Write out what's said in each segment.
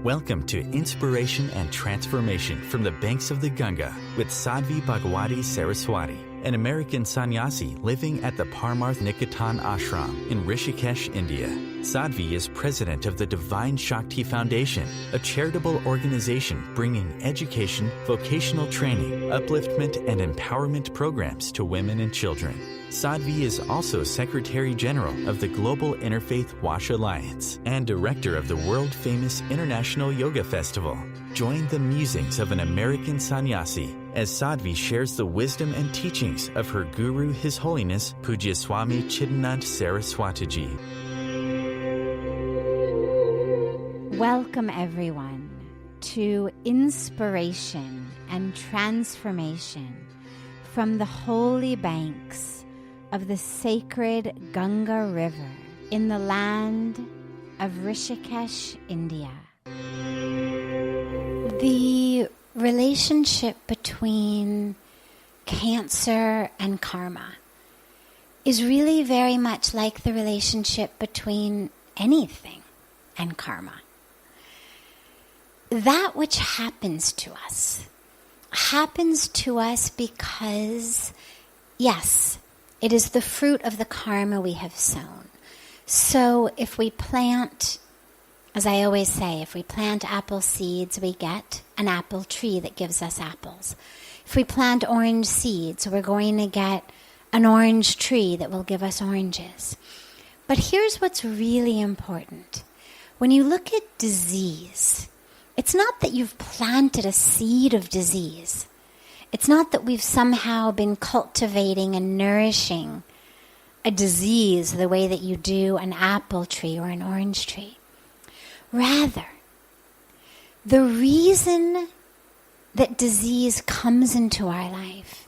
Welcome to Inspiration and Transformation from the Banks of the Ganga with Sadhvi Bhagawati Saraswati, an American sannyasi living at the Parmarth Niketan ashram in Rishikesh, India. Sadhvi is president of the Divine Shakti Foundation, a charitable organization bringing education, vocational training, upliftment, and empowerment programs to women and children. Sadhvi is also Secretary General of the Global Interfaith Wash Alliance and Director of the world-famous International Yoga Festival. Join the musings of an American sannyasi as Sadhvi shares the wisdom and teachings of her guru, His Holiness Pujya Swami Chidanand Saraswatiji. Welcome, everyone, to Inspiration and Transformation from the holy banks of the sacred Ganga River in the land of Rishikesh, India. The relationship between cancer and karma is really very much like the relationship between anything and karma. That which happens to us because, yes, it is the fruit of the karma we have sown. So if we plant, as I always say, if we plant apple seeds, we get an apple tree that gives us apples. If we plant orange seeds, we're going to get an orange tree that will give us oranges. But here's what's really important. When you look at disease, it's not that you've planted a seed of disease. It's not that we've somehow been cultivating and nourishing a disease the way that you do an apple tree or an orange tree. Rather, the reason that disease comes into our life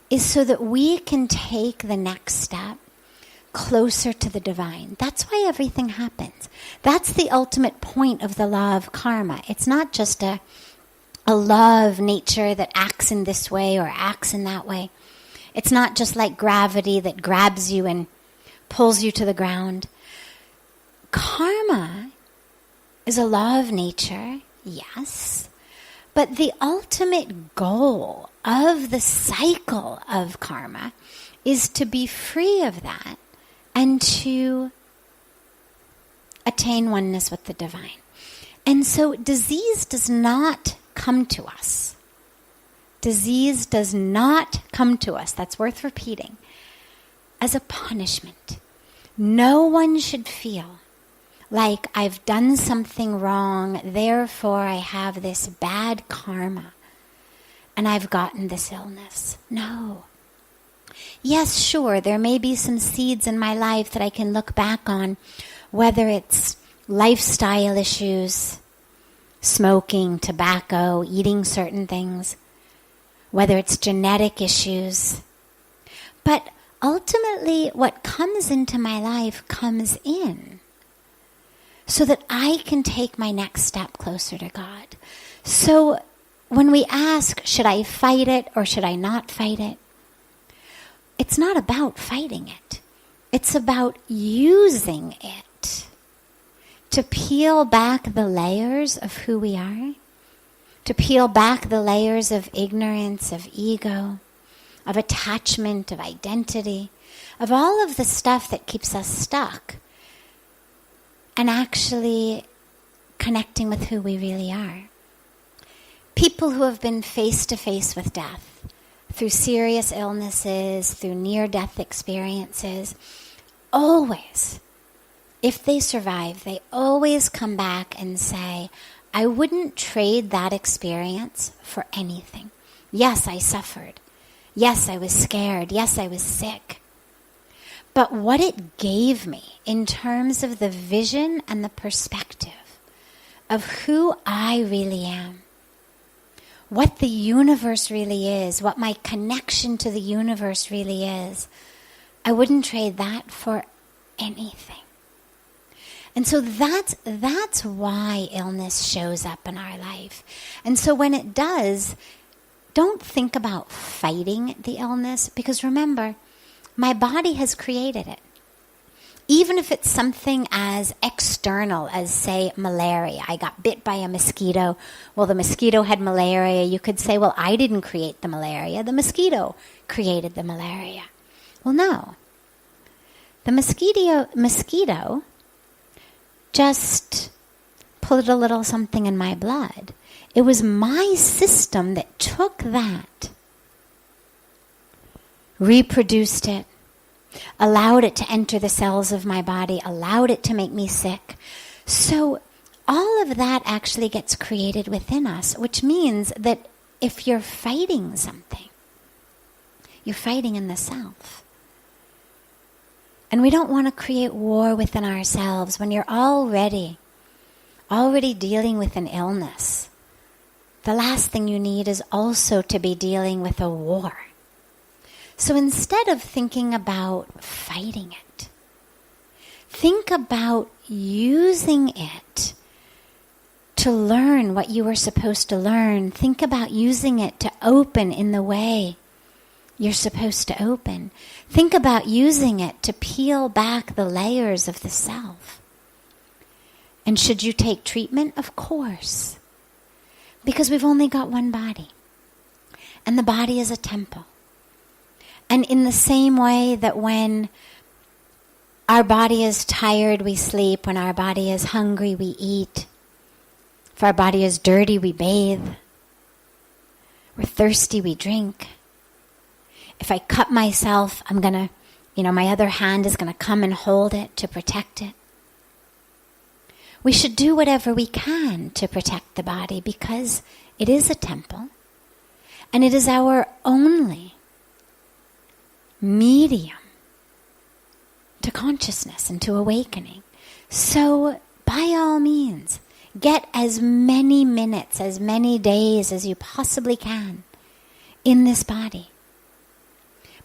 is so that we can take the next step closer to the divine. That's why everything happens. That's the ultimate point of the law of karma. It's not just a law of nature that acts in this way or acts in that way. It's not just like gravity that grabs you and pulls you to the ground. Karma is a law of nature, yes, but the ultimate goal of the cycle of karma is to be free of that and to attain oneness with the divine. And so disease does not come to us. Disease does not come to us, that's worth repeating, as a punishment. No one should feel like I've done something wrong, therefore I have this bad karma and I've gotten this illness. No. Yes, sure, there may be some seeds in my life that I can look back on, whether it's lifestyle issues, smoking, tobacco, eating certain things, whether it's genetic issues. But ultimately, what comes into my life comes in so that I can take my next step closer to God. So when we ask, should I fight it or should I not fight it? It's not about fighting it. It's about using it to peel back the layers of who we are, to peel back the layers of ignorance, of ego, of attachment, of identity, of all of the stuff that keeps us stuck, and actually connecting with who we really are. People who have been face to face with death, through serious illnesses, through near-death experiences, always, if they survive, they always come back and say, I wouldn't trade that experience for anything. Yes, I suffered. Yes, I was scared. Yes, I was sick. But what it gave me in terms of the vision and the perspective of who I really am, what the universe really is, what my connection to the universe really is, I wouldn't trade that for anything. And so that's why illness shows up in our life. And so when it does, don't think about fighting the illness, because remember, my body has created it. Even if it's something as external as, say, malaria. I got bit by a mosquito. Well, the mosquito had malaria. You could say, well, I didn't create the malaria. The mosquito created the malaria. Well, no. The mosquito just put a little something in my blood. It was my system that took that, reproduced it, allowed it to enter the cells of my body, allowed it to make me sick. So all of that actually gets created within us, which means that if you're fighting something, you're fighting in the self. And we don't want to create war within ourselves when you're already dealing with an illness. The last thing you need is also to be dealing with a war. So instead of thinking about fighting it, think about using it to learn what you were supposed to learn. Think about using it to open in the way you're supposed to open. Think about using it to peel back the layers of the self. And should you take treatment? Of course. Because we've only got one body. And the body is a temple. And in the same way that when our body is tired, we sleep. When our body is hungry, we eat. If our body is dirty, we bathe. We're thirsty, we drink. If I cut myself, I'm going to, my other hand is going to come and hold it to protect it. We should do whatever we can to protect the body because it is a temple. And it is our only medium to consciousness and to awakening. So, by all means, get as many minutes, as many days as you possibly can in this body.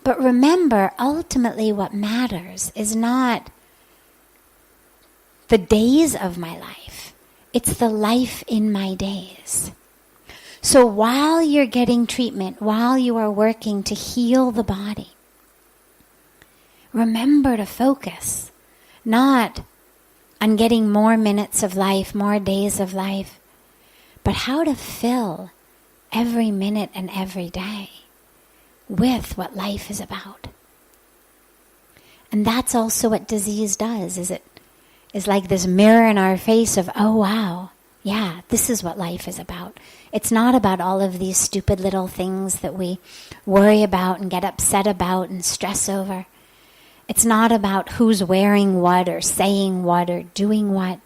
But remember, ultimately what matters is not the days of my life. It's the life in my days. So while you're getting treatment, while you are working to heal the body, remember to focus not on getting more minutes of life, more days of life, but how to fill every minute and every day with what life is about. And that's also what disease does, is it is like this mirror in our face of, oh wow, yeah, this is what life is about. It's not about all of these stupid little things that we worry about and get upset about and stress over. It's not about who's wearing what or saying what or doing what.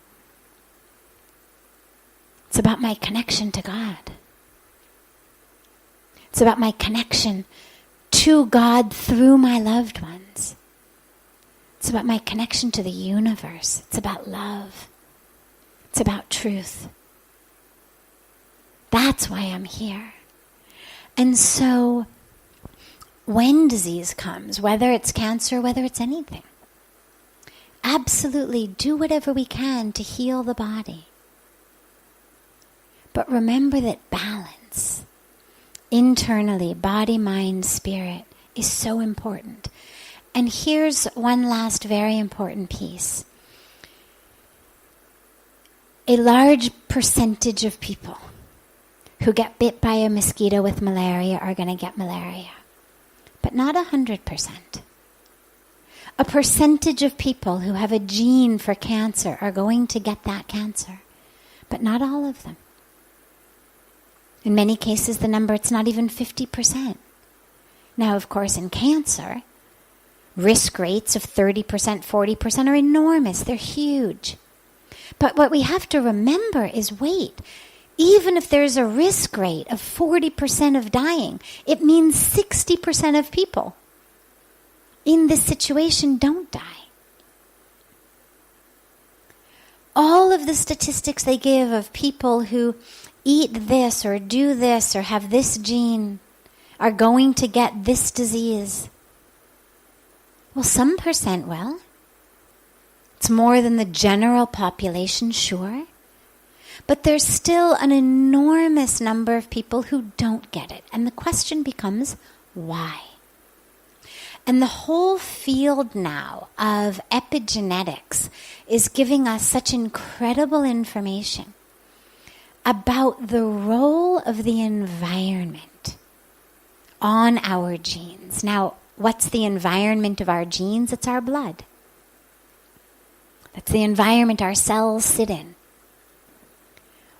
It's about my connection to God. It's about my connection to God through my loved ones. It's about my connection to the universe. It's about love. It's about truth. That's why I'm here. And so, when disease comes, whether it's cancer, whether it's anything, absolutely do whatever we can to heal the body. But remember that balance, internally, body, mind, spirit, is so important. And here's one last very important piece. A large percentage of people who get bit by a mosquito with malaria are going to get malaria. But not 100%. A percentage of people who have a gene for cancer are going to get that cancer. But not all of them. In many cases, the number, it's not even 50%. Now, of course, in cancer, risk rates of 30%, 40% are enormous. They're huge. But what we have to remember is, wait, even if there's a risk rate of 40% of dying, it means 60% of people in this situation don't die. All of the statistics they give of people who eat this or do this or have this gene are going to get this disease. Well, some percent will. It's more than the general population, sure. But there's still an enormous number of people who don't get it. And the question becomes, why? And the whole field now of epigenetics is giving us such incredible information about the role of the environment on our genes. Now, what's the environment of our genes? It's our blood. That's the environment our cells sit in.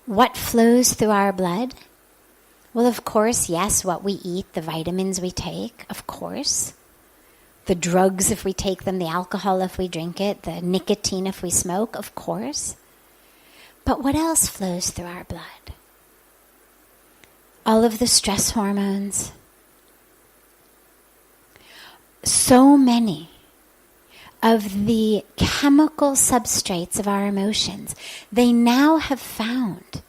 What flows through our blood? Well, of course, yes, what we eat, the vitamins we take, of course. The drugs if we take them, the alcohol if we drink it, the nicotine if we smoke, of course. But what else flows through our blood? All of the stress hormones. So many of the chemical substrates of our emotions, they now have found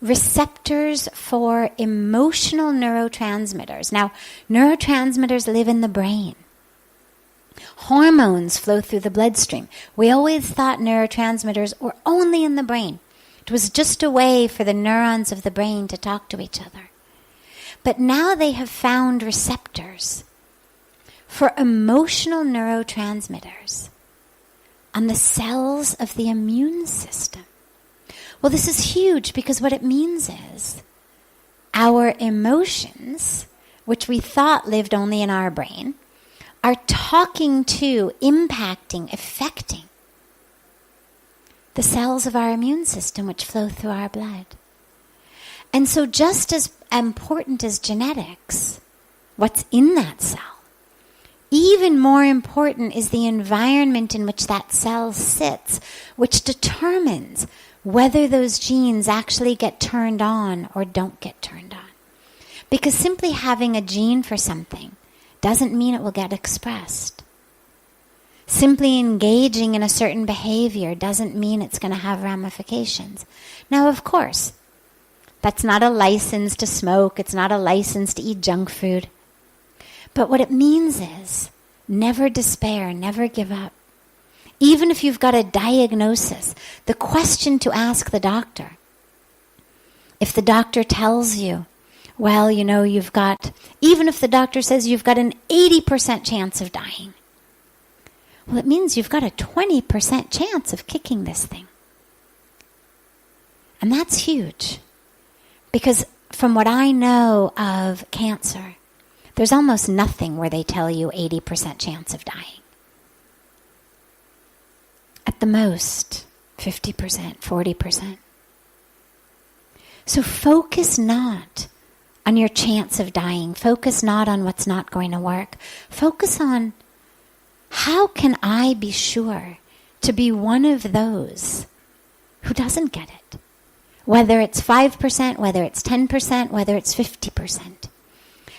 receptors for emotional neurotransmitters. Now, neurotransmitters live in the brain. Hormones flow through the bloodstream. We always thought neurotransmitters were only in the brain. It was just a way for the neurons of the brain to talk to each other. But now they have found receptors for emotional neurotransmitters on the cells of the immune system. Well, this is huge because what it means is our emotions, which we thought lived only in our brain, are talking to, impacting, affecting the cells of our immune system which flow through our blood. And so just as important as genetics, what's in that cell, even more important is the environment in which that cell sits, which determines whether those genes actually get turned on or don't get turned on. Because simply having a gene for something doesn't mean it will get expressed. Simply engaging in a certain behavior doesn't mean it's going to have ramifications. Now, of course, that's not a license to smoke. It's not a license to eat junk food. But what it means is never despair, never give up. Even if you've got a diagnosis, the question to ask the doctor, if the doctor tells you, well, you know, you've got, even if the doctor says you've got an 80% chance of dying, well, it means you've got a 20% chance of kicking this thing. And that's huge. Because from what I know of cancer, there's almost nothing where they tell you 80% chance of dying. At the most, 50%, 40%. So focus not on your chance of dying. Focus not on what's not going to work. Focus on how can I be sure to be one of those who doesn't get it? Whether it's 5%, whether it's 10%, whether it's 50%.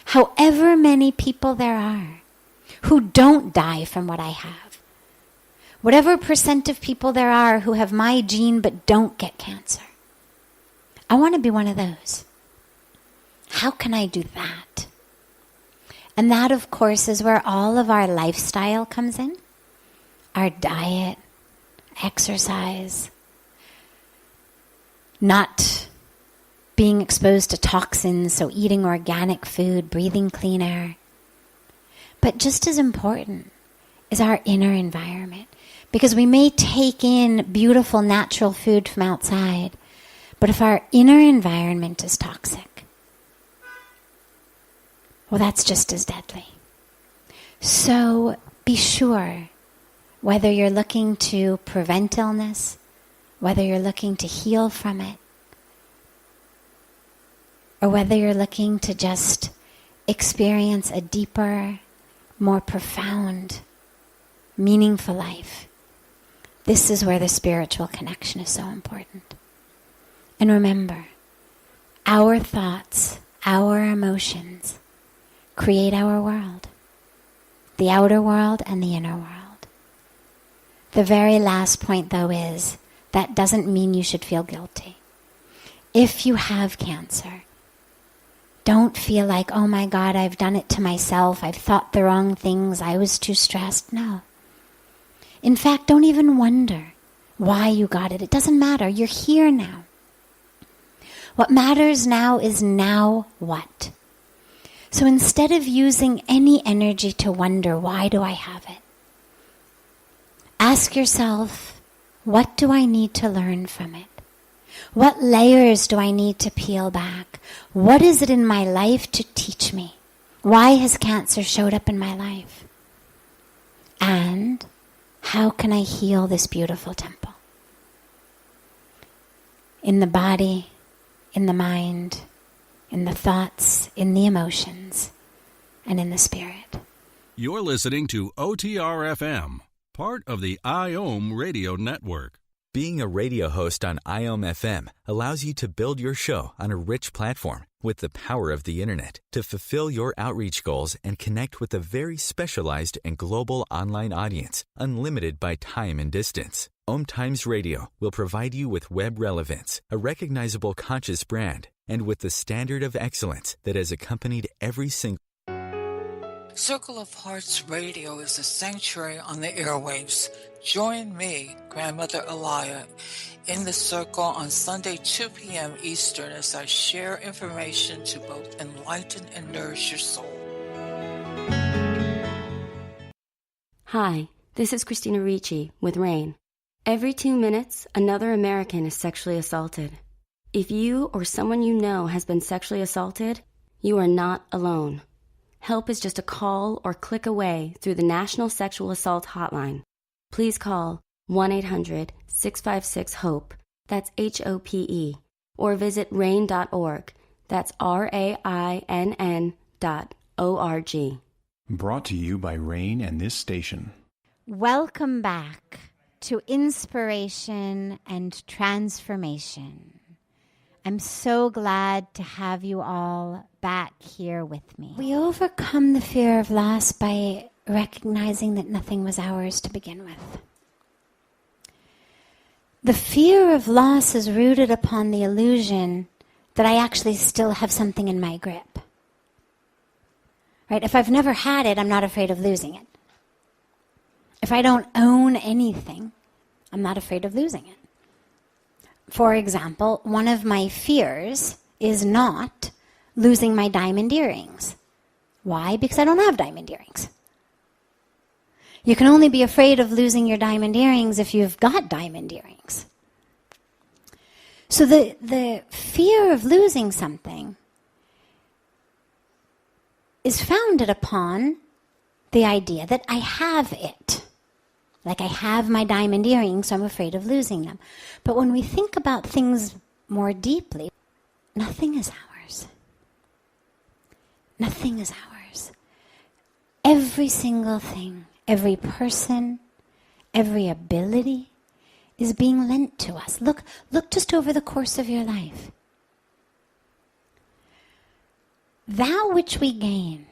However many people there are who don't die from what I have. Whatever percent of people there are who have my gene but don't get cancer. I want to be one of those. How can I do that? And that, of course, is where all of our lifestyle comes in. Our diet, exercise, not being exposed to toxins, so eating organic food, breathing clean air. But just as important is our inner environment. Because we may take in beautiful natural food from outside, but if our inner environment is toxic, well, that's just as deadly. So be sure, whether you're looking to prevent illness, whether you're looking to heal from it, or whether you're looking to just experience a deeper, more profound, meaningful life, this is where the spiritual connection is so important. And remember, our thoughts, our emotions, create our world. The outer world and the inner world. The very last point, though, is that doesn't mean you should feel guilty. If you have cancer, don't feel like, oh my God, I've done it to myself. I've thought the wrong things. I was too stressed. No. In fact, don't even wonder why you got it. It doesn't matter. You're here now. What matters now is now what? So instead of using any energy to wonder, why do I have it? Ask yourself, what do I need to learn from it? What layers do I need to peel back? What is it in my life to teach me? Why has cancer showed up in my life? And how can I heal this beautiful temple? In the body, in the mind, in the thoughts, in the emotions, and in the spirit. You're listening to OTR-FM, part of the IOM radio network. Being a radio host on IOM FM allows you to build your show on a rich platform with the power of the internet to fulfill your outreach goals and connect with a very specialized and global online audience, unlimited by time and distance. OMTimes Radio will provide you with web relevance, a recognizable conscious brand, and with the standard of excellence that has accompanied every single Circle of Hearts Radio is a sanctuary on the airwaves. Join me, Grandmother Alaya, in the circle on Sunday 2 p.m. Eastern as I share information to both enlighten and nourish your soul. Hi, this is Christina Ricci with RAIN. Every 2 minutes, another American is sexually assaulted. If you or someone you know has been sexually assaulted, you are not alone. Help is just a call or click away through the National Sexual Assault Hotline. Please call 1-800-656-HOPE, that's HOPE, or visit RAIN.org, that's RAINN.org. Brought to you by RAIN and this station. Welcome back to Inspiration and Transformation. I'm so glad to have you all back here with me. We overcome the fear of loss by recognizing that nothing was ours to begin with. The fear of loss is rooted upon the illusion that I actually still have something in my grip. Right? If I've never had it, I'm not afraid of losing it. If I don't own anything, I'm not afraid of losing it. For example, one of my fears is not losing my diamond earrings. Why? Because I don't have diamond earrings. You can only be afraid of losing your diamond earrings if you've got diamond earrings. So the fear of losing something is founded upon the idea that I have it. Like I have my diamond earrings, so I'm afraid of losing them. But when we think about things more deeply, nothing is ours. Nothing is ours. Every single thing, every person, every ability is being lent to us. Look just over the course of your life. That which we gain,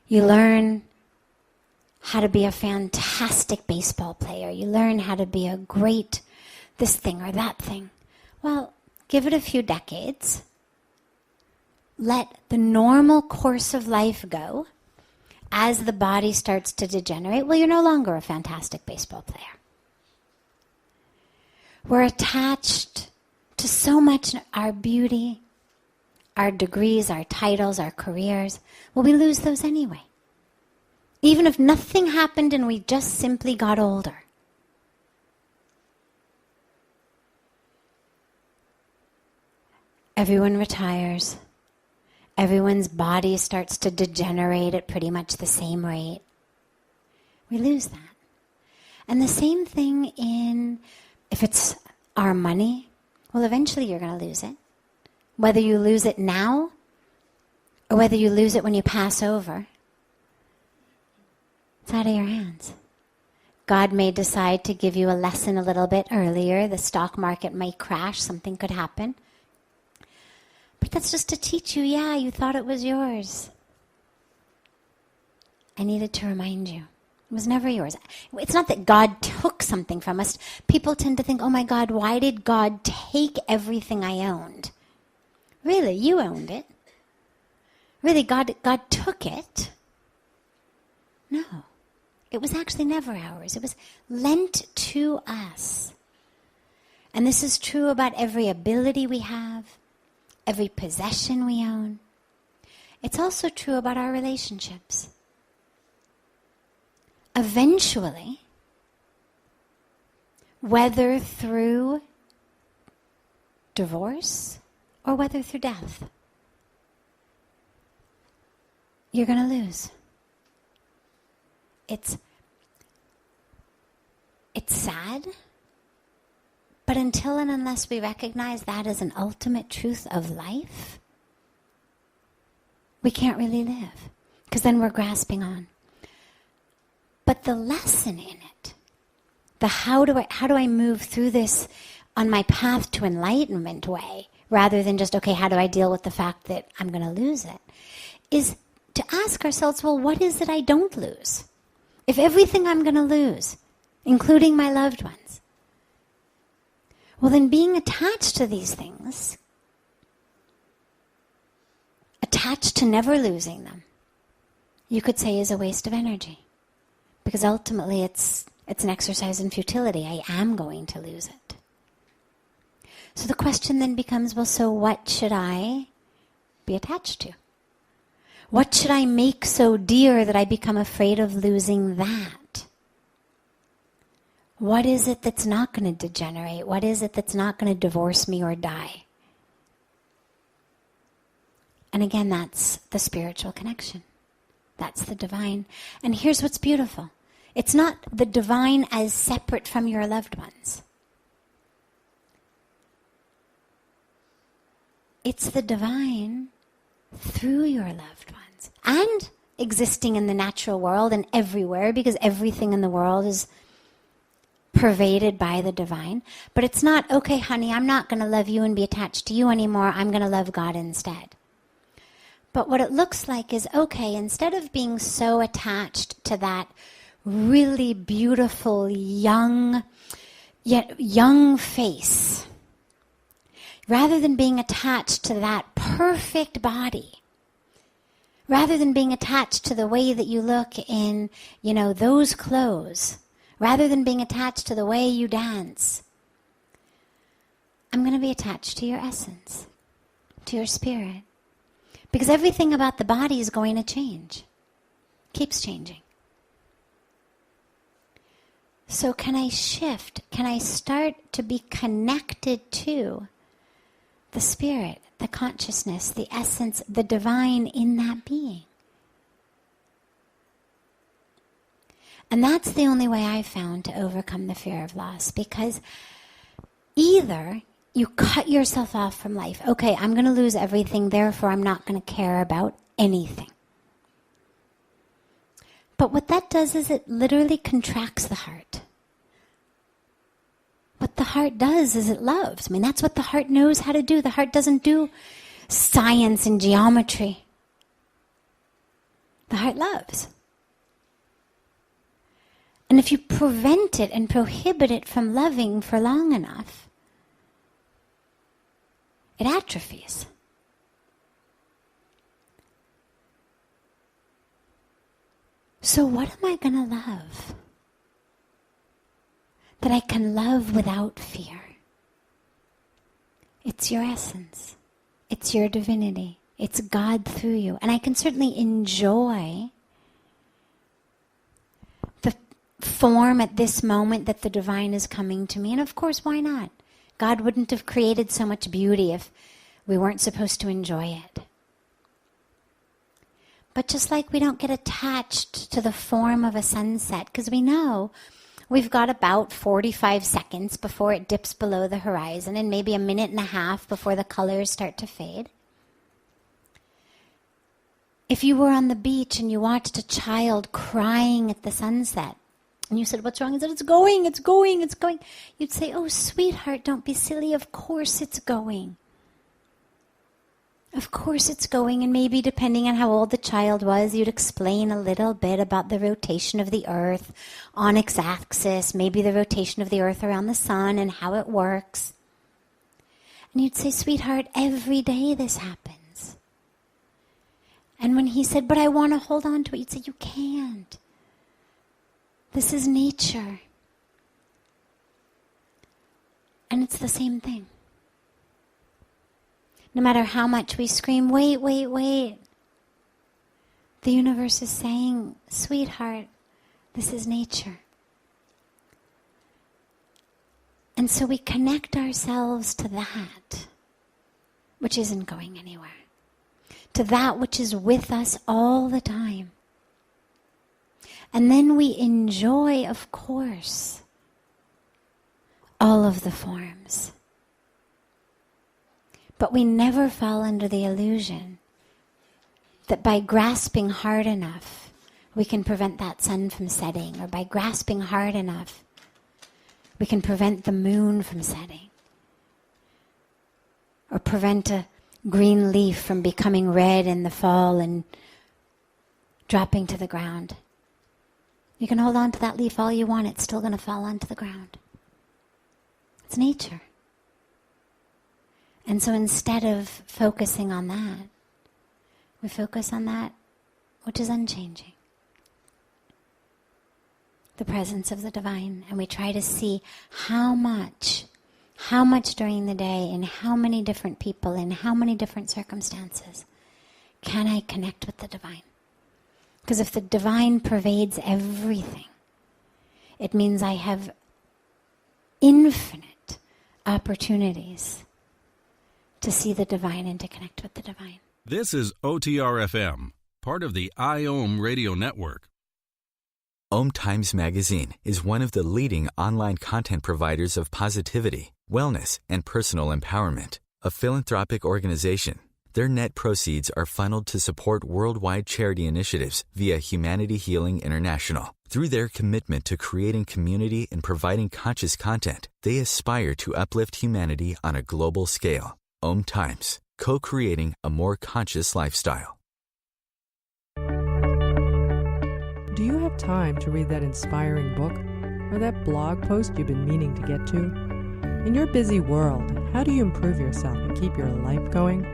you learn how to be a fantastic baseball player. You learn how to be a great this thing or that thing. Well, give it a few decades. Let the normal course of life go. As the body starts to degenerate, well, you're no longer a fantastic baseball player. We're attached to so much our beauty, our degrees, our titles, our careers. Well, we lose those anyway. Even if nothing happened and we just simply got older. Everyone retires. Everyone's body starts to degenerate at pretty much the same rate. We lose that. And the same thing if it's our money, well, eventually you're going to lose it. Whether you lose it now or whether you lose it when you pass over. It's out of your hands. God may decide to give you a lesson a little bit earlier. The stock market might crash. Something could happen. But that's just to teach you, yeah, you thought it was yours. I needed to remind you. It was never yours. It's not that God took something from us. People tend to think, oh my God, why did God take everything I owned? Really, you owned it. Really, God took it. No. It was actually never ours. It was lent to us. And this is true about every ability we have, every possession we own. It's also true about our relationships. Eventually, whether through divorce or whether through death, you're going to lose. It's sad, but until and unless we recognize that as an ultimate truth of life, we can't really live, because then we're grasping on. But the lesson in it, the how do I move through this on my path to enlightenment way, rather than just, okay, how do I deal with the fact that I'm going to lose it, is to ask ourselves, well, what is it I don't lose? If everything I'm going to lose, including my loved ones, well, then being attached to these things, attached to never losing them, you could say is a waste of energy. Because ultimately it's an exercise in futility. I am going to lose it. So the question then becomes, well, so what should I be attached to? What should I make so dear that I become afraid of losing that? What is it that's not going to degenerate? What is it that's not going to divorce me or die? And again, that's the spiritual connection. That's the divine. And here's what's beautiful. It's not the divine as separate from your loved ones. It's the divine through your loved ones. And existing in the natural world and everywhere, because everything in the world is pervaded by the divine. But it's not, okay, honey, I'm not going to love you and be attached to you anymore. I'm going to love God instead. But what it looks like is, okay, instead of being so attached to that really beautiful young face, rather than being attached to that perfect body, rather than being attached to the way that you look in, those clothes, rather than being attached to the way you dance, I'm going to be attached to your essence, to your spirit. Because everything about the body is going to change. Keeps changing. So can I shift? Can I start to be connected to the spirit, the consciousness, the essence, the divine in that being? And that's the only way I've found to overcome the fear of loss. Because either you cut yourself off from life. Okay, I'm going to lose everything, therefore I'm not going to care about anything. But what that does is it literally contracts the heart. What the heart does is it loves. That's what the heart knows how to do. The heart doesn't do science and geometry. The heart loves. And if you prevent it and prohibit it from loving for long enough, it atrophies. So what am I going to love that I can love without fear? It's your essence. It's your divinity. It's God through you. And I can certainly enjoy the form at this moment that the divine is coming to me. And of course, why not? God wouldn't have created so much beauty if we weren't supposed to enjoy it. But just like we don't get attached to the form of a sunset, because we know we've got about 45 seconds before it dips below the horizon, and maybe a minute and a half before the colors start to fade. If you were on the beach and you watched a child crying at the sunset, and you said, what's wrong? He said, it's going, it's going, it's going. You'd say, oh, sweetheart, don't be silly. Of course it's going. Of course it's going. And maybe depending on how old the child was, you'd explain a little bit about the rotation of the earth on its axis, maybe the rotation of the earth around the sun and how it works. And you'd say, sweetheart, every day this happens. And when he said, but I want to hold on to it, you'd say, you can't. This is nature. And it's the same thing. No matter how much we scream, wait, wait, wait. The universe is saying, sweetheart, this is nature. And so we connect ourselves to that which isn't going anywhere, to that which is with us all the time. And then we enjoy, of course, all of the forms. But we never fall under the illusion that by grasping hard enough, we can prevent that sun from setting, or by grasping hard enough, we can prevent the moon from setting, or prevent a green leaf from becoming red in the fall and dropping to the ground. You can hold on to that leaf all you want, it's still going to fall onto the ground. It's nature. And so instead of focusing on that, we focus on that which is unchanging. The presence of the divine. And we try to see how much during the day, in how many different people, in how many different circumstances, can I connect with the divine? Because if the divine pervades everything, it means I have infinite opportunities to see the divine and to connect with the divine. This is OTR-FM, part of the IOM radio network. OMTimes magazine is one of the leading online content providers of positivity, wellness, and personal empowerment. A philanthropic organization, their net proceeds are funneled to support worldwide charity initiatives via Humanity Healing International. Through their commitment to creating community and providing conscious content, they aspire to uplift humanity on a global scale. OMTimes, co-creating a more conscious lifestyle. Do you have time to read that inspiring book or that blog post you've been meaning to get to? In your busy world, how do you improve yourself and keep your life going?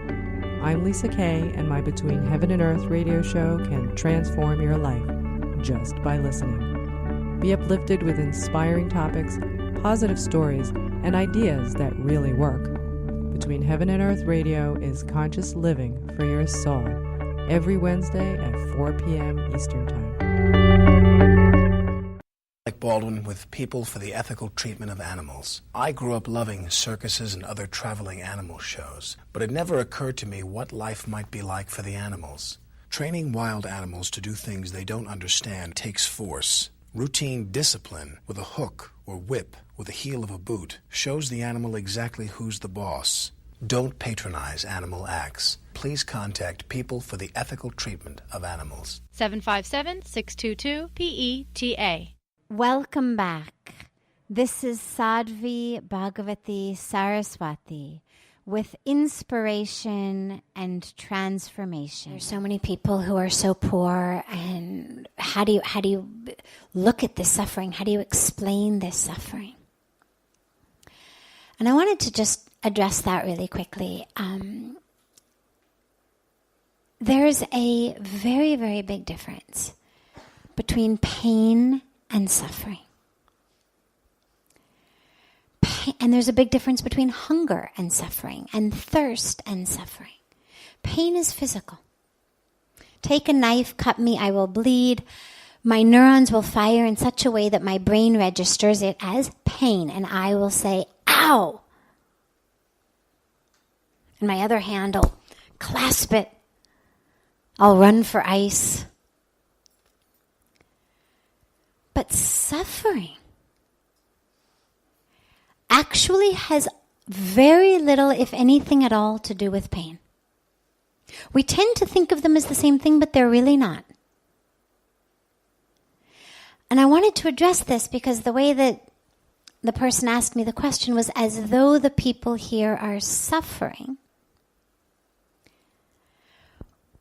I'm Lisa Kay, and my Between Heaven and Earth radio show can transform your life just by listening. Be uplifted with inspiring topics, positive stories, and ideas that really work. Between Heaven and Earth Radio is conscious living for your soul, every Wednesday at 4 p.m. Eastern Time. Like Baldwin with People for the Ethical Treatment of Animals. I grew up loving circuses and other traveling animal shows, but it never occurred to me what life might be like for the animals. Training wild animals to do things they don't understand takes force. Routine discipline with a hook or whip with the heel of a boot shows the animal exactly who's the boss. Don't patronize animal acts. Please contact People for the Ethical Treatment of Animals. 757-622-PETA. Welcome back. This is Sadhvi Bhagawati Saraswati with inspiration and transformation. There's so many people who are so poor, and how do you look at this suffering? How do you explain this suffering? And I wanted to just address that really quickly. There's a very, very big difference between pain and suffering. And there's a big difference between hunger and suffering, and thirst and suffering. Pain is physical. Take a knife, cut me, I will bleed. My neurons will fire in such a way that my brain registers it as pain, and I will say, ow! And my other hand will clasp it. I'll run for ice. But suffering actually has very little, if anything at all, to do with pain. We tend to think of them as the same thing, but they're really not. And I wanted to address this because the way that the person asked me the question was as though the people here are suffering,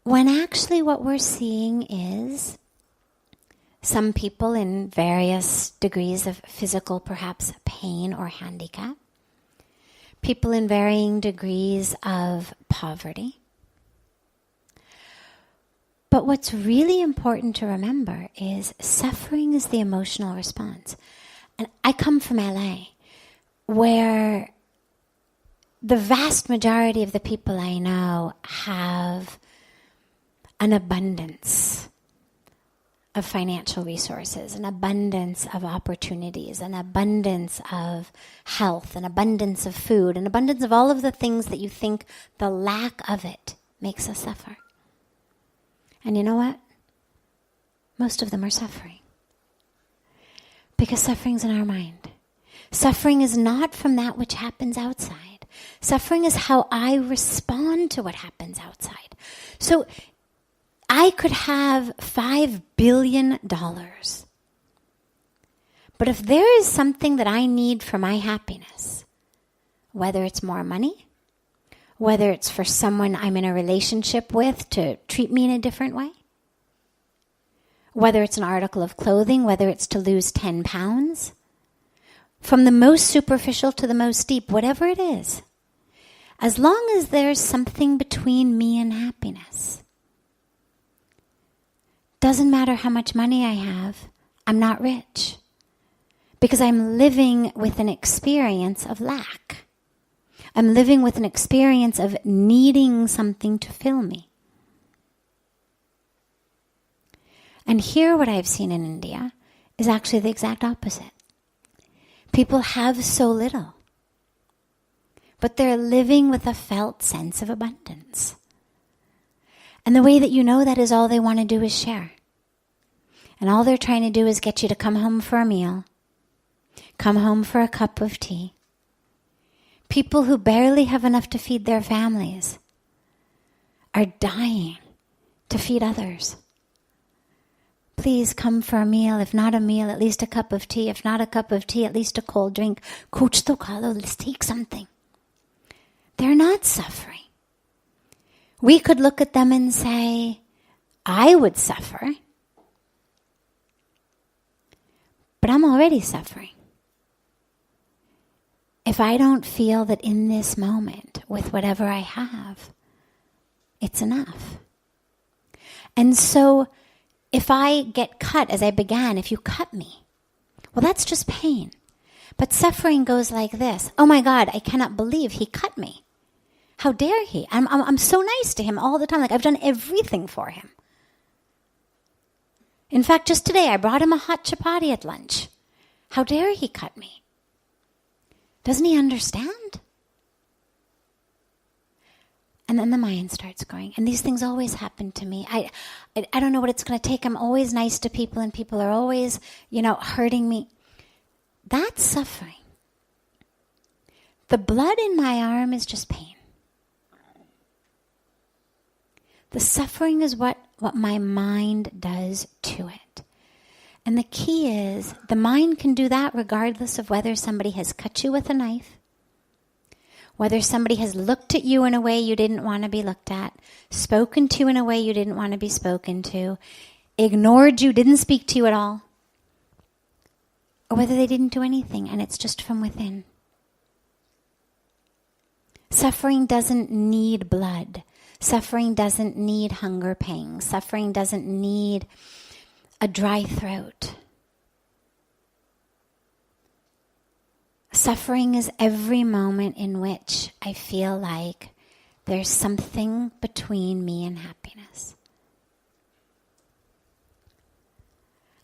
when actually what we're seeing is some people in various degrees of physical, perhaps, pain or handicap. People in varying degrees of poverty. But what's really important to remember is suffering is the emotional response. And I come from LA, where the vast majority of the people I know have an abundance of financial resources, an abundance of opportunities, an abundance of health, an abundance of food, an abundance of all of the things that you think the lack of it makes us suffer. And you know what? Most of them are suffering. Because suffering's in our mind. Suffering is not from that which happens outside. Suffering is how I respond to what happens outside. So I could have $5 billion. But if there is something that I need for my happiness, whether it's more money, whether it's for someone I'm in a relationship with to treat me in a different way, whether it's an article of clothing, whether it's to lose 10 pounds, from the most superficial to the most deep, whatever it is, as long as there's something between me and happiness, doesn't matter how much money I have, I'm not rich. Because I'm living with an experience of lack. I'm living with an experience of needing something to fill me. And here what I've seen in India is actually the exact opposite. People have so little, but they're living with a felt sense of abundance. And the way that you know that is all they want to do is share. And all they're trying to do is get you to come home for a meal, come home for a cup of tea. People who barely have enough to feed their families are dying to feed others. Please come for a meal. If not a meal, at least a cup of tea. If not a cup of tea, at least a cold drink. Kuch to khalo, let's take something. They're not suffering. We could look at them and say, I would suffer, but I'm already suffering. If I don't feel that in this moment, with whatever I have, it's enough. And so, if I get cut, as I began, if you cut me, well, that's just pain. But suffering goes like this. Oh my God, I cannot believe he cut me. How dare he? I'm so nice to him all the time. Like I've done everything for him. In fact, just today I brought him a hot chapati at lunch. How dare he cut me? Doesn't he understand? And then the mind starts going. And these things always happen to me. I don't know what it's going to take. I'm always nice to people and people are always, hurting me. That's suffering. The blood in my arm is just pain. The suffering is what my mind does to it. And the key is, the mind can do that regardless of whether somebody has cut you with a knife, whether somebody has looked at you in a way you didn't want to be looked at, spoken to you in a way you didn't want to be spoken to, ignored you, didn't speak to you at all, or whether they didn't do anything and it's just from within. Suffering doesn't need blood. Suffering doesn't need hunger pangs. Suffering doesn't need a dry throat. Suffering is every moment in which I feel like there's something between me and happiness.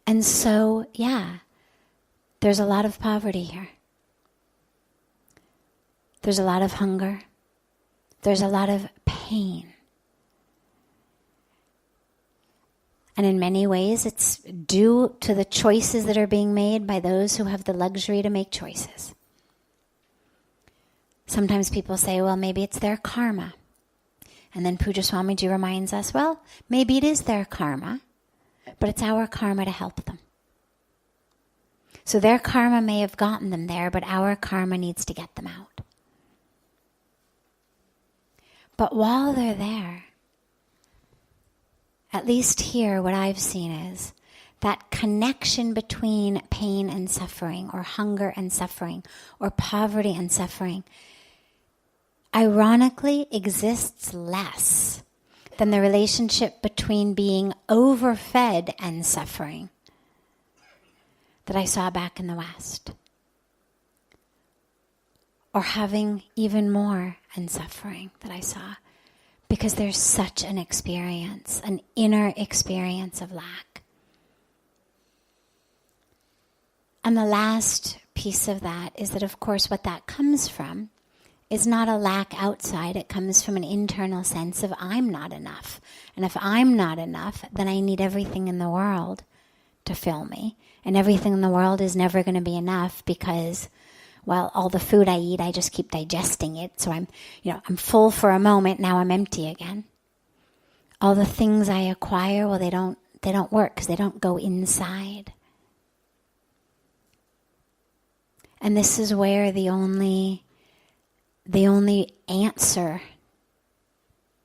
And so, there's a lot of poverty here. There's a lot of hunger. There's a lot of pain. And in many ways, it's due to the choices that are being made by those who have the luxury to make choices. Sometimes people say, well, maybe it's their karma. And then Pujya Swamiji reminds us, well, maybe it is their karma, but it's our karma to help them. So their karma may have gotten them there, but our karma needs to get them out. But while they're there, at least here, what I've seen is that connection between pain and suffering, or hunger and suffering, or poverty and suffering, ironically exists less than the relationship between being overfed and suffering that I saw back in the West. Or having even more and suffering that I saw because there's such an experience, an inner experience of lack. And the last piece of that is that, of course, what that comes from is not a lack outside. It comes from an internal sense of I'm not enough. And if I'm not enough, then I need everything in the world to fill me. And everything in the world is never going to be enough because, well, all the food I eat, I just keep digesting it. So I'm full for a moment, now I'm empty again. All the things I acquire, well, they don't work because they don't go inside. And this is where the only answer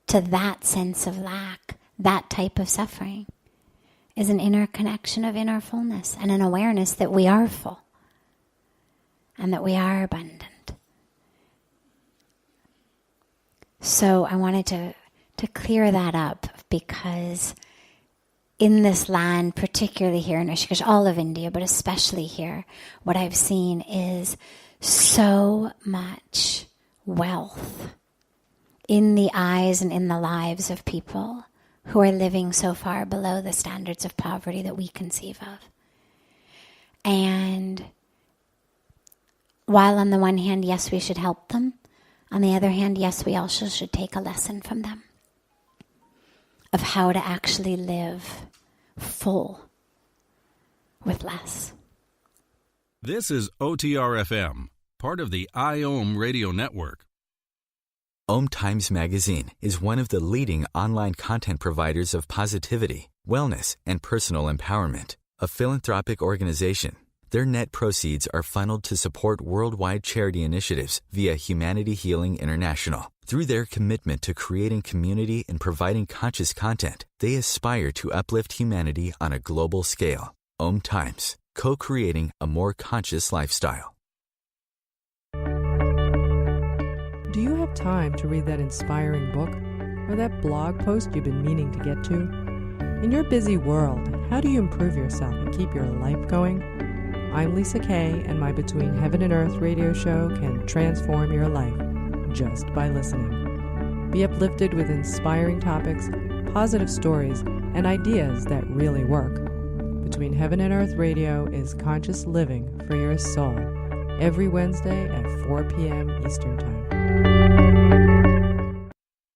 to that sense of lack, that type of suffering, is an inner connection of inner fullness and an awareness that we are full and that we are abundant. So I wanted to clear that up, because in this land, particularly here in Rishikesh, all of India, but especially here, what I've seen is so much wealth in the eyes and in the lives of people who are living so far below the standards of poverty that we conceive of. And while on the one hand, yes, we should help them, on the other hand, yes, we also should take a lesson from them of how to actually live full with less. This is OTR-FM, part of the IOM radio network. OMTimes magazine is one of the leading online content providers of positivity, wellness, and personal empowerment. A philanthropic organization, their net proceeds are funneled to support worldwide charity initiatives via Humanity Healing International. Through their commitment to creating community and providing conscious content, they aspire to uplift humanity on a global scale. OMTimes, co-creating a more conscious lifestyle. Do you have time to read that inspiring book or that blog post you've been meaning to get to? In your busy world, how do you improve yourself and keep your life going? I'm Lisa Kay, and my Between Heaven and Earth radio show can transform your life just by listening. Be uplifted with inspiring topics, positive stories, and ideas that really work. Between Heaven and Earth radio is conscious living for your soul, every Wednesday at 4 p.m. Eastern Time.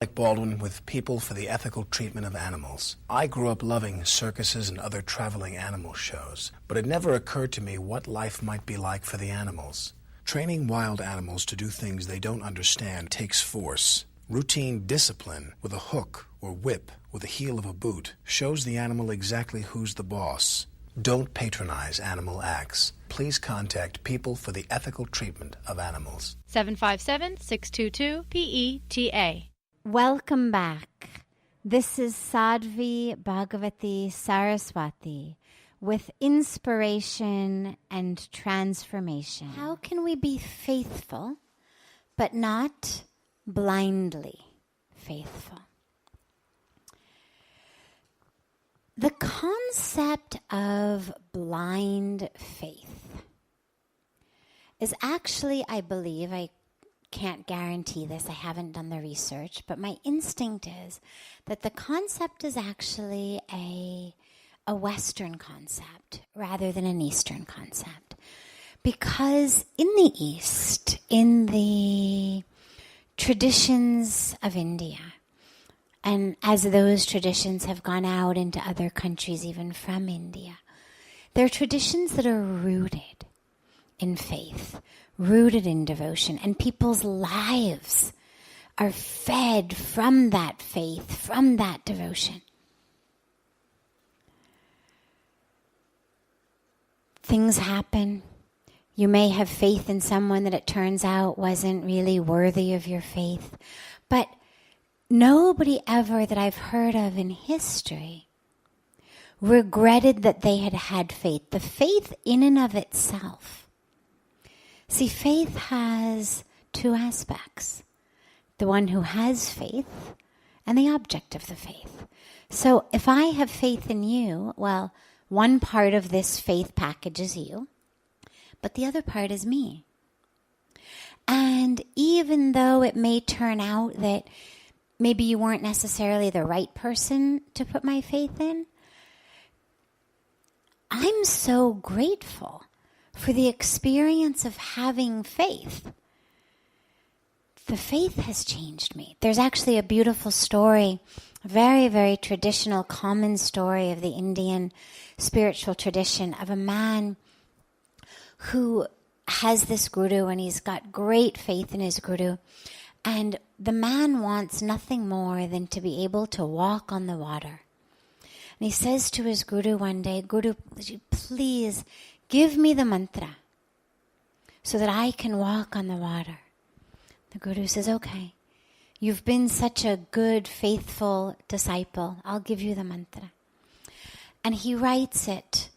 Like Baldwin with People for the Ethical Treatment of Animals. I grew up loving circuses and other traveling animal shows, but it never occurred to me what life might be like for the animals. Training wild animals to do things they don't understand takes force. Routine discipline with a hook or whip with the heel of a boot shows the animal exactly who's the boss. Don't patronize animal acts. Please contact People for the Ethical Treatment of Animals. 757-622-PETA. Welcome back. This is Sadhvi Bhagawati Saraswati with inspiration and transformation. How can we be faithful, but not blindly faithful? The concept of blind faith is actually, I believe, I can't guarantee this, I haven't done the research, but my instinct is that the concept is actually a Western concept rather than an Eastern concept. Because in the East, in the traditions of India, and as those traditions have gone out into other countries even from India, they're traditions that are rooted in faith, rooted in devotion, and people's lives are fed from that faith, from that devotion. Things happen. You may have faith in someone that it turns out wasn't really worthy of your faith, but nobody ever that I've heard of in history regretted that they had had faith. The faith in and of itself. See, faith has two aspects. The one who has faith and the object of the faith. So if I have faith in you, well, one part of this faith package is you, but the other part is me. And even though it may turn out that maybe you weren't necessarily the right person to put my faith in. I'm so grateful for the experience of having faith. The faith has changed me. There's actually a beautiful story, a very, very traditional, common story of the Indian spiritual tradition of a man who has this guru, and he's got great faith in his guru. And the man wants nothing more than to be able to walk on the water. And he says to his guru one day, "Guru, please give me the mantra so that I can walk on the water." The guru says, "Okay, you've been such a good, faithful disciple. I'll give you the mantra." And he writes it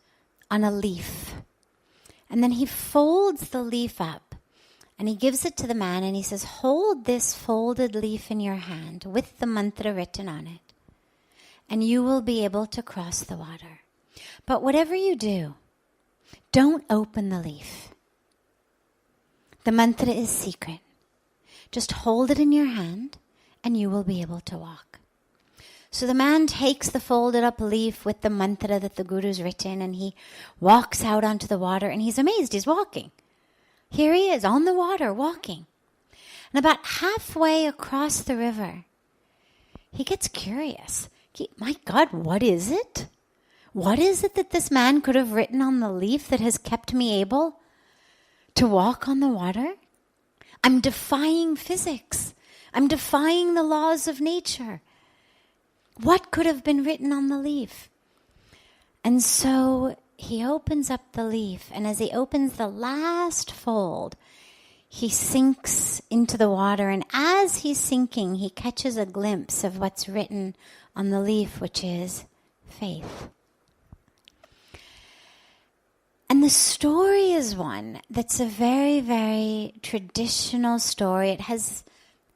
on a leaf. And then he folds the leaf up and he gives it to the man and he says, "Hold this folded leaf in your hand with the mantra written on it, and you will be able to cross the water. But whatever you do, don't open the leaf. The mantra is secret. Just hold it in your hand and you will be able to walk." So the man takes the folded up leaf with the mantra that the guru's written and he walks out onto the water and he's amazed. He's walking. Here he is on the water walking. And about halfway across the river, he gets curious. My God, what is it? What is it that this man could have written on the leaf that has kept me able to walk on the water? I'm defying physics. I'm defying the laws of nature. What could have been written on the leaf? And so he opens up the leaf, and as he opens the last fold, he sinks into the water, and as he's sinking, he catches a glimpse of what's written on the leaf, which is faith. And the story is one that's a very, very traditional story. It has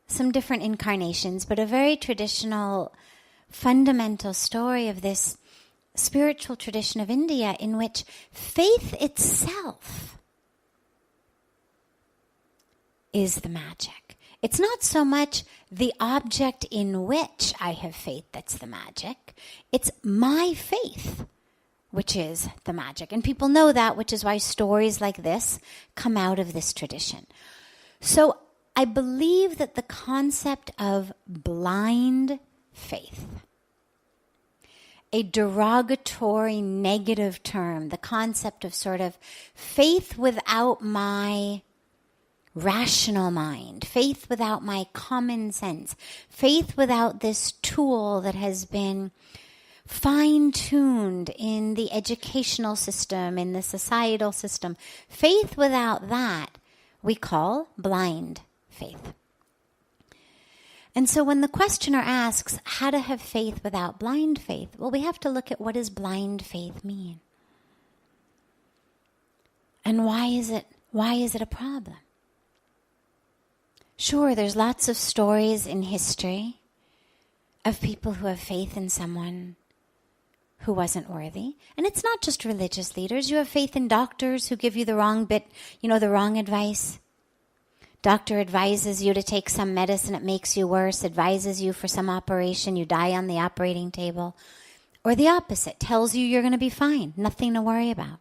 some different incarnations, but a very traditional, fundamental story of this spiritual tradition of India in which faith itself is the magic. It's not so much the object in which I have faith that's the magic. It's my faith which is the magic. And people know that, which is why stories like this come out of this tradition. So I believe that the concept of blind faith, a derogatory, negative term, the concept of sort of faith without my rational mind, faith without my common sense, faith without this tool that has been fine-tuned in the educational system, in the societal system. Faith without that we call blind faith. And so when the questioner asks how to have faith without blind faith, well, we have to look at what does blind faith mean? And why is it a problem? Sure, there's lots of stories in history of people who have faith in someone who wasn't worthy. And it's not just religious leaders. You have faith in doctors who give you the wrong the wrong advice. Doctor advises you to take some medicine, it makes you worse, advises you for some operation, you die on the operating table. Or the opposite, tells you you're going to be fine, nothing to worry about.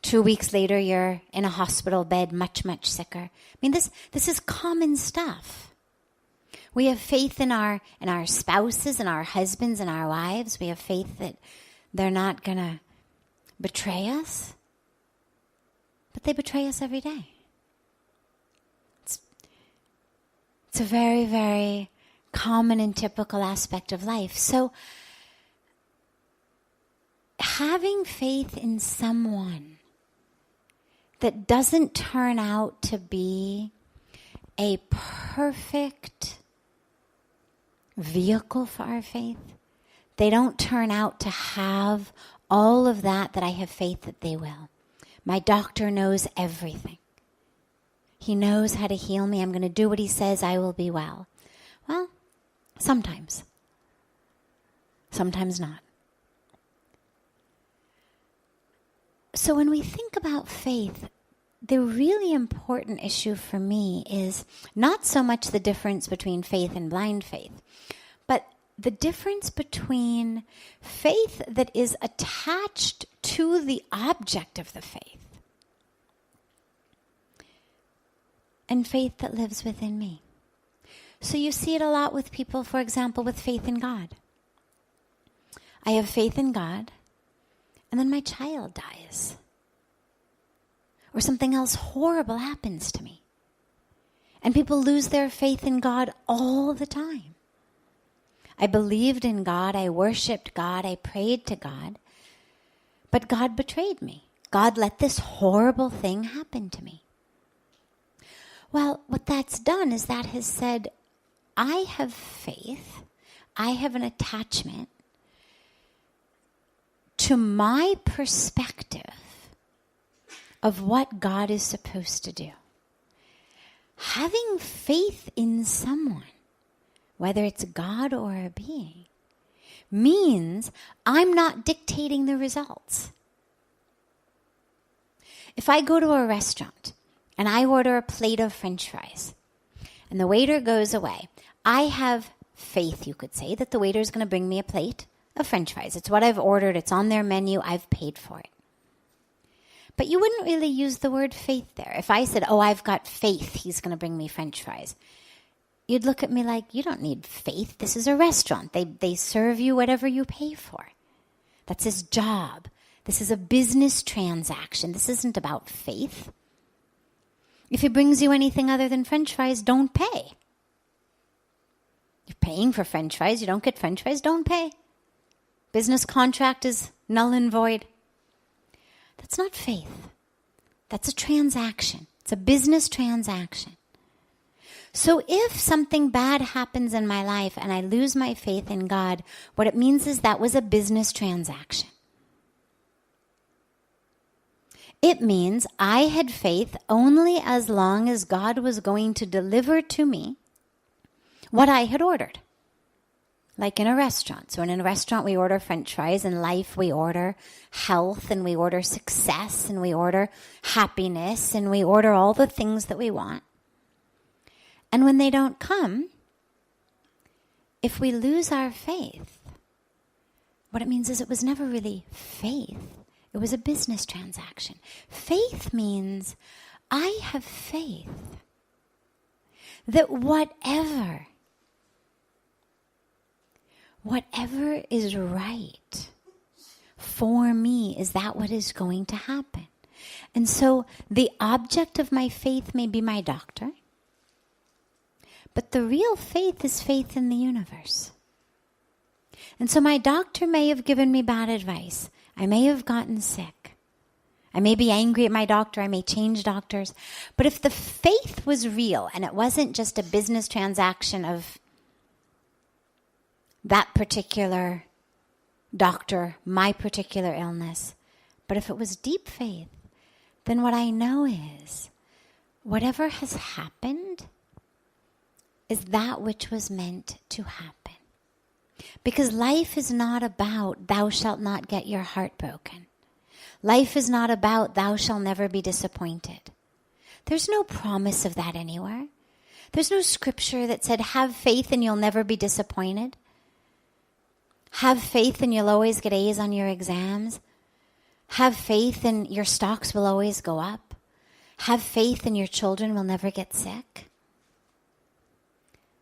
2 weeks later, you're in a hospital bed, much, much sicker. I mean, this is common stuff. We have faith in our spouses and our husbands and our wives. We have faith that they're not going to betray us. But they betray us every day. It's a very, very common and typical aspect of life. So having faith in someone that doesn't turn out to be a perfect vehicle for our faith, they don't turn out to have all of that I have faith that they will. My doctor knows everything. He knows how to heal me. I'm going to do what he says. I will be well. Well, sometimes. Sometimes not. So when we think about faith, the really important issue for me is not so much the difference between faith and blind faith, but the difference between faith that is attached to the object of the faith and faith that lives within me. So you see it a lot with people, for example, with faith in God. I have faith in God, and then my child dies. Or something else horrible happens to me. And people lose their faith in God all the time. I believed in God, I worshipped God, I prayed to God, but God betrayed me. God let this horrible thing happen to me. Well, what that's done is that has said, I have faith, I have an attachment to my perspective of what God is supposed to do. Having faith in someone, whether it's God or a being, means I'm not dictating the results. If I go to a restaurant and I order a plate of French fries and the waiter goes away, I have faith, you could say, that the waiter is going to bring me a plate of French fries. It's what I've ordered. It's on their menu. I've paid for it. But you wouldn't really use the word faith there. If I said, oh, I've got faith, he's going to bring me French fries, you'd look at me like, you don't need faith. This is a restaurant. They serve you whatever you pay for. That's his job. This is a business transaction. This isn't about faith. If he brings you anything other than French fries, don't pay. You're paying for French fries. You don't get French fries, don't pay. Business contract is null and void. That's not faith. That's a transaction. It's a business transaction. So if something bad happens in my life and I lose my faith in God, what it means is that was a business transaction. It means I had faith only as long as God was going to deliver to me what I had ordered. Like in a restaurant. So in a restaurant we order French fries. In life we order health and we order success and we order happiness and we order all the things that we want. And when they don't come, if we lose our faith, what it means is it was never really faith. It was a business transaction. Faith means I have faith that whatever is right for me is that what is going to happen. And so the object of my faith may be my doctor, but the real faith is faith in the universe. And so my doctor may have given me bad advice. I may have gotten sick. I may be angry at my doctor. I may change doctors. But if the faith was real and it wasn't just a business transaction of that particular doctor, my particular illness, but if it was deep faith, then what I know is whatever has happened is that which was meant to happen. Because life is not about thou shalt not get your heart broken. Life is not about thou shalt never be disappointed. There's no promise of that anywhere. There's no scripture that said have faith and you'll never be disappointed. Have faith and you'll always get A's on your exams. Have faith and your stocks will always go up. Have faith and your children will never get sick.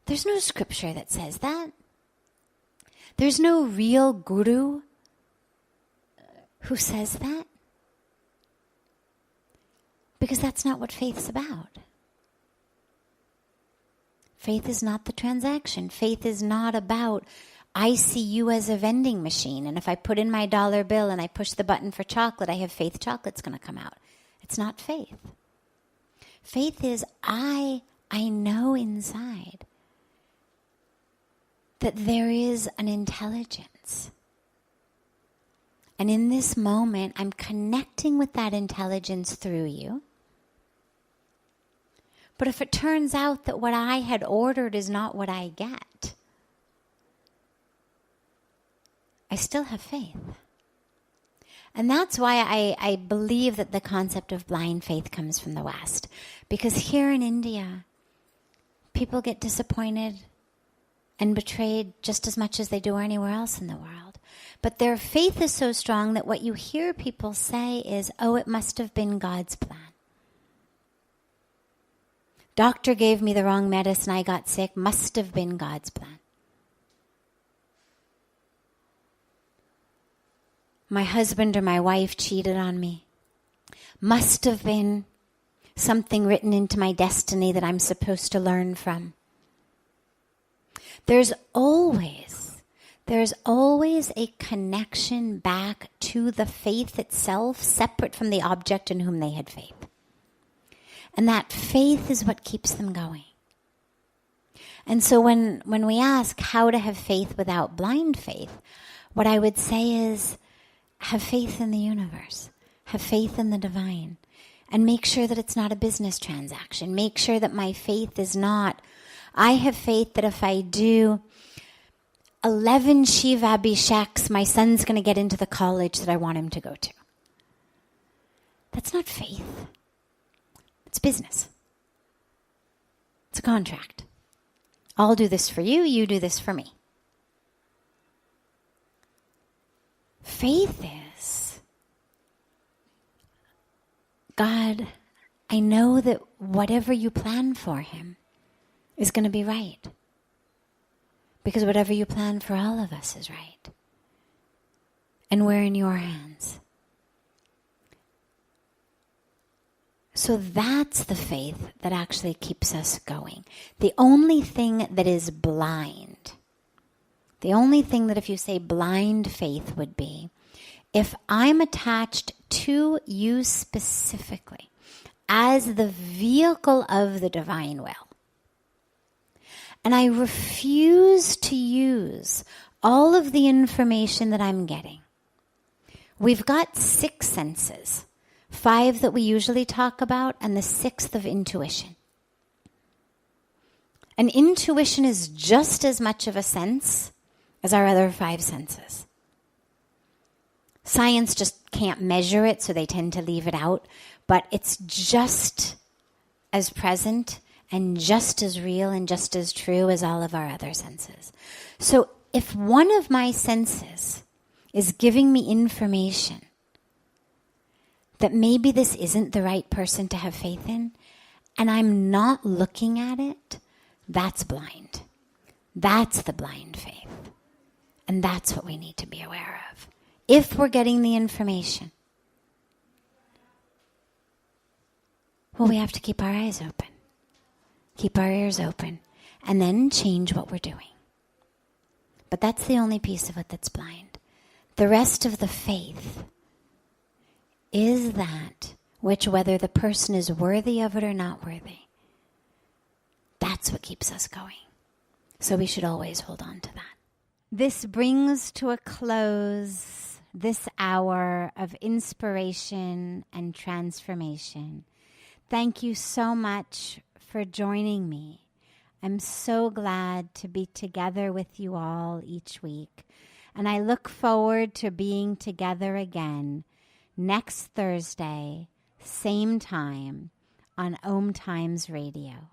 There's no scripture that says that. There's no real guru who says that. Because that's not what faith's about. Faith is not the transaction. Faith is not about I see you as a vending machine, and if I put in my dollar bill and I push the button for chocolate, I have faith chocolate's going to come out. It's not faith. Faith is I know inside that there is an intelligence. And in this moment, I'm connecting with that intelligence through you. But if it turns out that what I had ordered is not what I get, I still have faith. And that's why I believe that the concept of blind faith comes from the West. Because here in India, people get disappointed and betrayed just as much as they do anywhere else in the world. But their faith is so strong that what you hear people say is, oh, it must have been God's plan. Doctor gave me the wrong medicine, I got sick, must have been God's plan. My husband or my wife cheated on me. Must have been something written into my destiny that I'm supposed to learn from. There's always a connection back to the faith itself, separate from the object in whom they had faith. And that faith is what keeps them going. And so when we ask how to have faith without blind faith, what I would say is, have faith in the universe. Have faith in the divine. And make sure that it's not a business transaction. Make sure that my faith is not, I have faith that if I do 11 Shiva Abhisheks, my son's going to get into the college that I want him to go to. That's not faith. It's business. It's a contract. I'll do this for you, you do this for me. Faith is, God, I know that whatever you plan for him is going to be right. Because whatever you plan for all of us is right. And we're in your hands. So that's the faith that actually keeps us going. The only thing that is blind, the only thing that if you say blind faith would be, if I'm attached to you specifically as the vehicle of the divine will, and I refuse to use all of the information that I'm getting. We've got 6 senses, 5 that we usually talk about, and the 6th of intuition. And intuition is just as much of a sense as our other 5 senses. Science just can't measure it, so they tend to leave it out, but it's just as present and just as real and just as true as all of our other senses. So if one of my senses is giving me information that maybe this isn't the right person to have faith in, and I'm not looking at it, that's blind. That's the blind faith. And that's what we need to be aware of. If we're getting the information, well, we have to keep our eyes open. Keep our ears open, and then change what we're doing. But that's the only piece of it that's blind. The rest of the faith is that which, whether the person is worthy of it or not worthy, that's what keeps us going. So we should always hold on to that. This brings to a close this hour of inspiration and transformation. Thank you so much for joining me. I'm so glad to be together with you all each week. And I look forward to being together again next Thursday, same time, on OMTimes Radio.